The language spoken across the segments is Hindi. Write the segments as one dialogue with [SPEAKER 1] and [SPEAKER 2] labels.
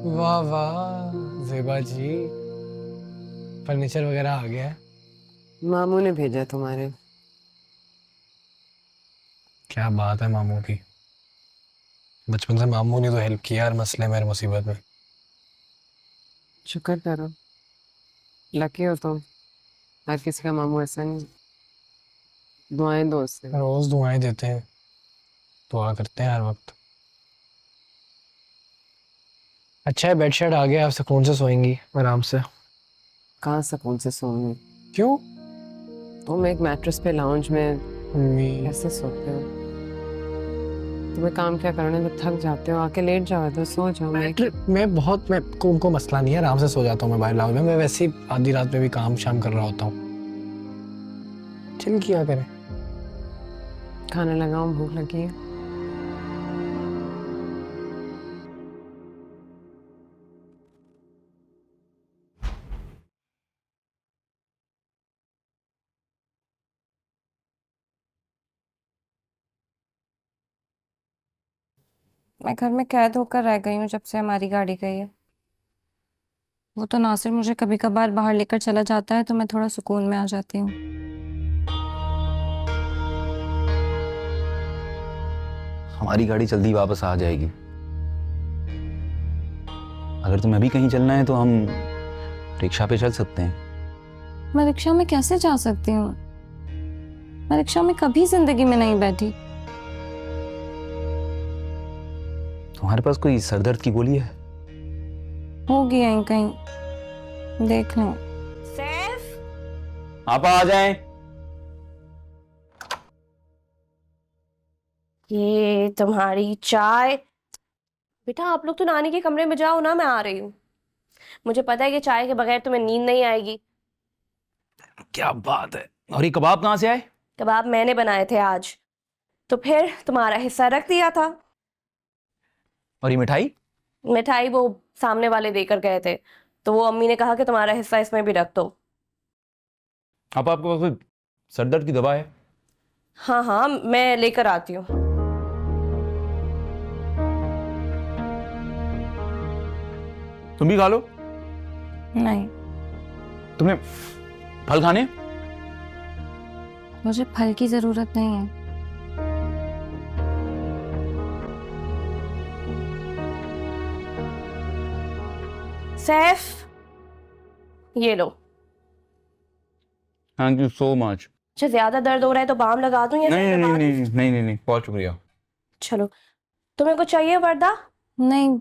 [SPEAKER 1] वाह वाह ज़ेबा जी, फर्नीचर वगैरह आ गया है।
[SPEAKER 2] मामू ने भेजा तुम्हारे।
[SPEAKER 1] क्या बात है मामू की। बचपन से मामू ने तो हेल्प किया हर मसले में, हर मुसीबत में।
[SPEAKER 2] शुक्र करो, लकी हो तुम। हर किसी का मामू ऐसा नहीं। दुआएं दो उससे।
[SPEAKER 1] रोज दुआएं देते हैं, दुआ करते हैं हर वक्त। अच्छा है, बेड शेड आ गया, आप सुकून से सोएंगी आराम से।
[SPEAKER 2] कहाँ सुकून से सोऊंगी।
[SPEAKER 1] क्यों?
[SPEAKER 2] तुम एक मैट्रेस पे लाउंज में
[SPEAKER 1] मम्मी,
[SPEAKER 2] कैसे सोते हो? तुम्हें काम क्या करने में थक जाते हो, आके लेट जाओ तो सो जाओ।
[SPEAKER 1] मैं उनको मसला नहीं है, आराम से सो जाता हूँ मैं बाहर लाउंज में। मैं वैसे ही आधी रात में भी काम शाम कर रहा होता हूँ। चिल किया करें।
[SPEAKER 2] खाना लगाऊं, भूख लगी है।
[SPEAKER 3] मैं घर में कैद होकर रह गई हूँ जब से हमारी गाड़ी गई है। वो तो नासिर मुझे कभी कभार बाहर लेकर चला जाता है तो मैं थोड़ा सुकून में आ जाती हूँ।
[SPEAKER 4] हमारी गाड़ी जल्दी वापस आ जाएगी। अगर तुम्हें अभी कहीं चलना है तो हम रिक्शा पे चल सकते हैं।
[SPEAKER 3] मैं रिक्शा में कैसे जा सकती हूँ? मैं रिक्शा में कभी जिंदगी में नहीं बैठी।
[SPEAKER 4] तुम्हारे पास कोई सरदर्द की गोली है?
[SPEAKER 3] होगी यहीं कहीं, देख लो।
[SPEAKER 5] सैफ,
[SPEAKER 4] आप आ जाएं।
[SPEAKER 5] ये तुम्हारी चाय। बेटा आप लोग तो नानी के कमरे में जाओ ना, मैं आ रही हूँ। मुझे पता है कि चाय के बगैर तुम्हें नींद नहीं आएगी।
[SPEAKER 4] क्या बात है। और ये कबाब कहाँ से आए?
[SPEAKER 5] कबाब मैंने बनाए थे आज, तो फिर तुम्हारा हिस्सा रख दिया था।
[SPEAKER 4] और ये मिठाई?
[SPEAKER 5] मिठाई वो सामने वाले देकर गए थे, तो वो अम्मी ने कहा कि तुम्हारा हिस्सा इसमें भी रख दो।
[SPEAKER 4] आपके पास कोई सरदर्द की दवा है?
[SPEAKER 5] हाँ हाँ, मैं लेकर आती हूँ।
[SPEAKER 4] तुम भी खा लो।
[SPEAKER 3] नहीं,
[SPEAKER 4] तुमने फल खाने?
[SPEAKER 3] मुझे फल की जरूरत नहीं है।
[SPEAKER 5] सैफ, ये लो।
[SPEAKER 4] Thank you so much.
[SPEAKER 5] अच्छा, ज्यादा दर्द हो रहा है तो बाम लगा दूं या
[SPEAKER 4] नहीं
[SPEAKER 5] फिर
[SPEAKER 4] नहीं
[SPEAKER 5] दबा
[SPEAKER 4] नहीं
[SPEAKER 5] दूं?
[SPEAKER 4] नहीं नहीं नहीं, बहुत शुक्रिया।
[SPEAKER 5] चलो, तुम्हें कुछ चाहिए वर्दा?
[SPEAKER 3] नहीं,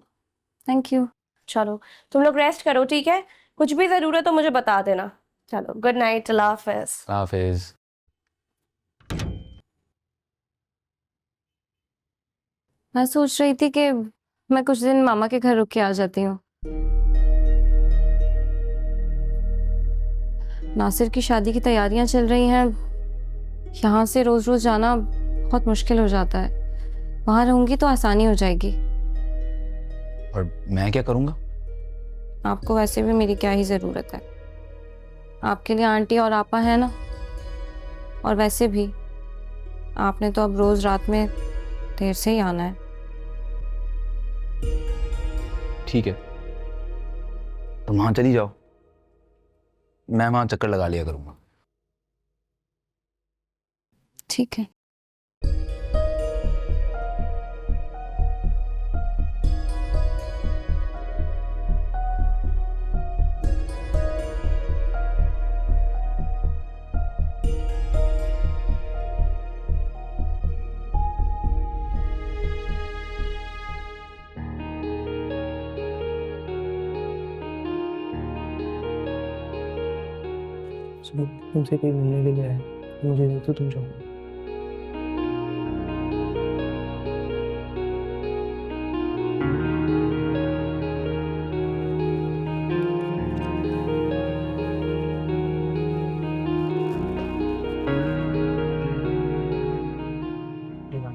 [SPEAKER 3] थैंक यू।
[SPEAKER 5] चलो, तुम लोग रेस्ट करो, ठीक है? कुछ भी जरूरत हो मुझे बता देना। चलो, गुड नाइट, अल्लाह हाफिज।
[SPEAKER 4] हाफिज।
[SPEAKER 3] मैं सोच रही थी कि मैं कुछ दिन मामा के घर रुक के आ जाती हूँ। नासिर की शादी की तैयारियां चल रही हैं। यहाँ से रोज रोज जाना बहुत मुश्किल हो जाता है। वहां रहूंगी तो आसानी हो जाएगी।
[SPEAKER 4] और मैं क्या करूंगा?
[SPEAKER 3] आपको वैसे भी मेरी क्या ही जरूरत है। आपके लिए आंटी और आपा है ना। और वैसे भी आपने तो अब रोज रात में देर से ही आना है।
[SPEAKER 4] ठीक है, तुम वहां चली जाओ, मैं वहां चक्कर लगा लिया करूंगा।
[SPEAKER 3] ठीक है।
[SPEAKER 1] सुनो, तुमसे कोई मिलने के लिए आया, मुझे दे दो, तुम जाओ।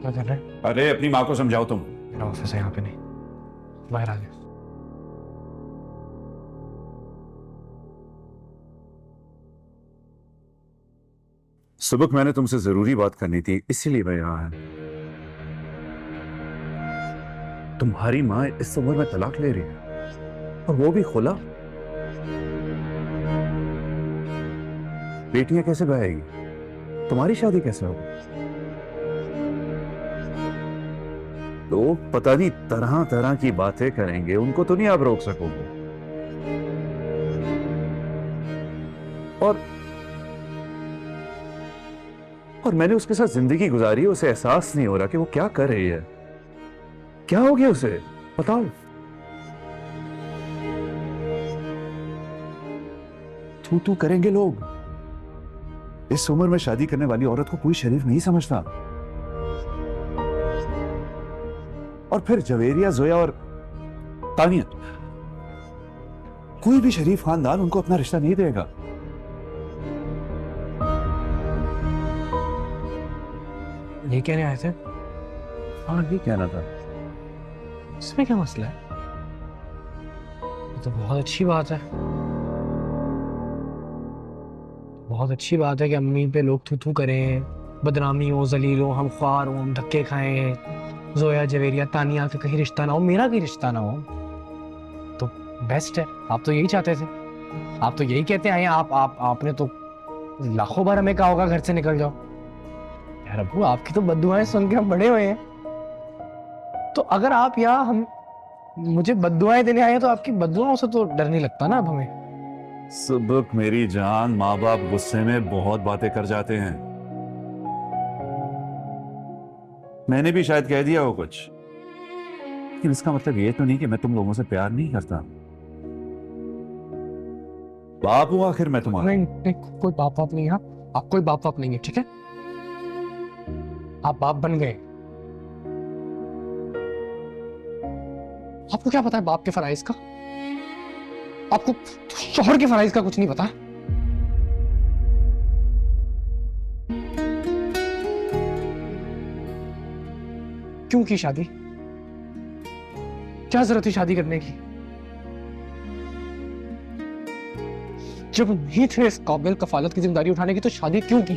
[SPEAKER 1] क्या कर रहे हैं?
[SPEAKER 6] अरे अपनी माँ को समझाओ तुम।
[SPEAKER 1] मेरा ऑफिस है यहाँ पे नहीं, बाहर आ जाओ।
[SPEAKER 6] सुबह मैंने तुमसे जरूरी बात करनी थी, इसीलिए मैं यहाँ आया। तुम्हारी माँ इस उम्र में तलाक ले रही है। और वो भी खुला। बेटियां कैसे बहाएगी? तुम्हारी शादी कैसे होगी? लोग पता नहीं तरह तरह की बातें करेंगे, उनको तो नहीं आप रोक सकोगे। और मैंने उसके साथ जिंदगी गुजारी, उसे एहसास नहीं हो रहा कि वो क्या कर रही है। क्या हो गया उसे, बताओ। तू तू करेंगे लोग। इस उम्र में शादी करने वाली औरत को कोई शरीफ नहीं समझता। और फिर जवेरिया, जोया और तानिया, कोई भी शरीफ खानदान उनको अपना रिश्ता नहीं देगा।
[SPEAKER 1] ये कहने आए थे?
[SPEAKER 6] हाँ, ये कहना था।
[SPEAKER 1] इसमें क्या मसला है? ये तो बहुत अच्छी बात है। बहुत अच्छी बात है कि अम्मी पे लोग थू थू करें, बदनामी हो, जलील हो, हम ख्वार हो, हम धक्के खाएं, जोया, जवेरिया, तानिया का कहीं रिश्ता ना हो, मेरा कहीं रिश्ता ना हो, तो बेस्ट है। आप तो यही चाहते थे, आप तो यही कहते आए। आपने तो लाखों बार हमें कहा होगा घर से निकल जाओ। यार अब्बू, आपकी तो बद्दुआएं सुन के हम बड़े हुए हैं। तो अगर आप यहाँ हम मुझे बद्दुआएं देने आए हैं, तो आपकी बद्दुआओं से तो डर नहीं लगता ना अब हमें।
[SPEAKER 6] सुबह मेरी जान, माँ बाप गुस्से में बहुत बातें कर जाते हैं। मैंने भी शायद कह दिया हो कुछ, लेकिन इसका मतलब ये तो नहीं कि मैं तुम लोगों से प्यार नहीं करता। बाप हूं आखिर मैं तुम्हारा।
[SPEAKER 1] नहीं, कोई बाप बाप नहीं है। आप कोई बाप बाप नहीं है, ठीक है? आप बाप बन गए। आपको क्या पता है बाप के फराइज का? आपको शोहर के फराइज का कुछ नहीं पता। क्यों की शादी? क्या जरूरत थी शादी करने की? जब नहीं थे इस काबिल कफालत की जिम्मेदारी उठाने की, तो शादी क्यों की?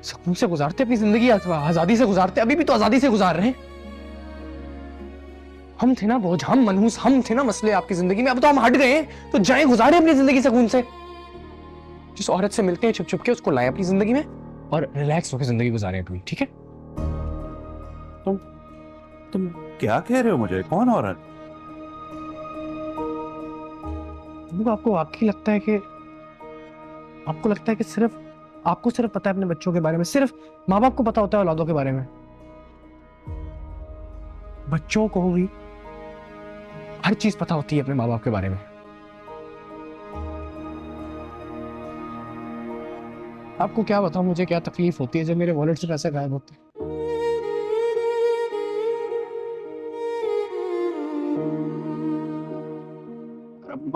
[SPEAKER 1] सुकून से गुजारते अपनी जिंदगी, आजादी से गुजारते, अभी भी तो आजादी से गुजार रहे हैं। हम थे ना बोझ, हम मनहूस, हम थे ना मसले आपकी जिंदगी में। अब तो हम हट गए हैं, तो जाएं गुजारे अपनी जिंदगी सुकून से। जिस औरत से मिलते हैं छुप छुप के, उसको लाएं अपनी जिंदगी में और रिलैक्स होकर जिंदगी गुजारें अपनी, ठीक है?
[SPEAKER 6] तुम क्या कह रहे हो मुझे? कौन औरत?
[SPEAKER 1] आपको वाकई लगता है कि आपको लगता है कि सिर्फ आपको सिर्फ पता है अपने बच्चों के बारे में? सिर्फ माँ बाप को पता होता है औलादों के बारे में? बच्चों को भी हर चीज पता होती है अपने माँ बाप के बारे में। आपको क्या बताऊं मुझे क्या तकलीफ होती है जब मेरे वॉलेट से पैसे गायब होते हैं।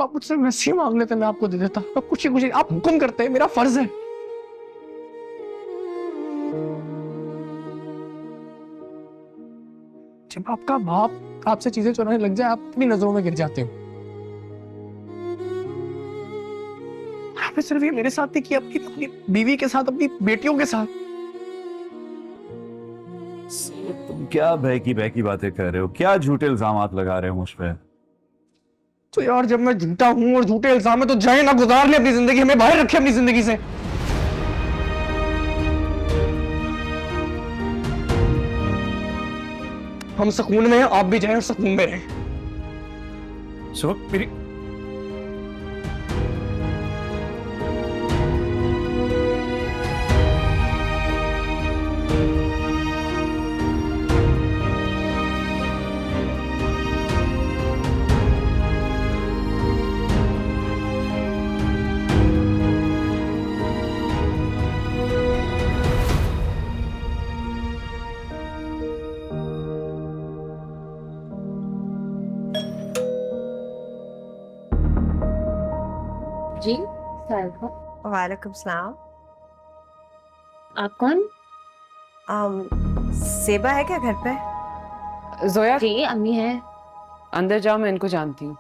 [SPEAKER 1] आप मुझसे वैसे ही मांग लेते, मैं आपको दे देता। अब कुछ आप हुक्म करते हैं, मेरा फर्ज है। जब आपका बाप आपसे चीजें चुराने लग जाए, आप अपनी नजरों में गिर जाते हो। आपने सिर्फ ये मेरे साथ नहीं किया, अपनी बीवी के साथ, अपनी बेटियों के साथ।
[SPEAKER 6] तुम क्या बहकी बहकी बातें कर रहे हो? क्या झूठे इल्जामात लगा रहे हो मुझ पे?
[SPEAKER 1] तो यार जब मैं झूठा हूं और झूठे इल्जाम है, तो जाए ना, गुजार ले अपनी जिंदगी, हमें बाहर रखे अपनी जिंदगी से। हम सुकून में हैं, आप भी जाएं और सुकून में रहें।
[SPEAKER 6] सुबह मेरी
[SPEAKER 7] जी
[SPEAKER 5] वालेकुम सलाम।
[SPEAKER 7] आप कौन?
[SPEAKER 5] सेबा है क्या घर पे?
[SPEAKER 2] जोया
[SPEAKER 7] जी अम्मी है।
[SPEAKER 2] अंदर जाओ, मैं इनको जानती हूँ।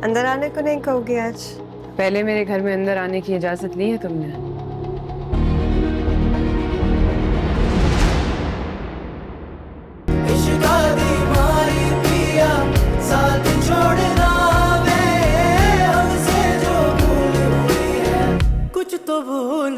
[SPEAKER 8] अंदर आने को नहीं कहोगी आज?
[SPEAKER 2] पहले मेरे घर में अंदर आने की इजाजत ली है तुमने?
[SPEAKER 9] कुछ तो भूल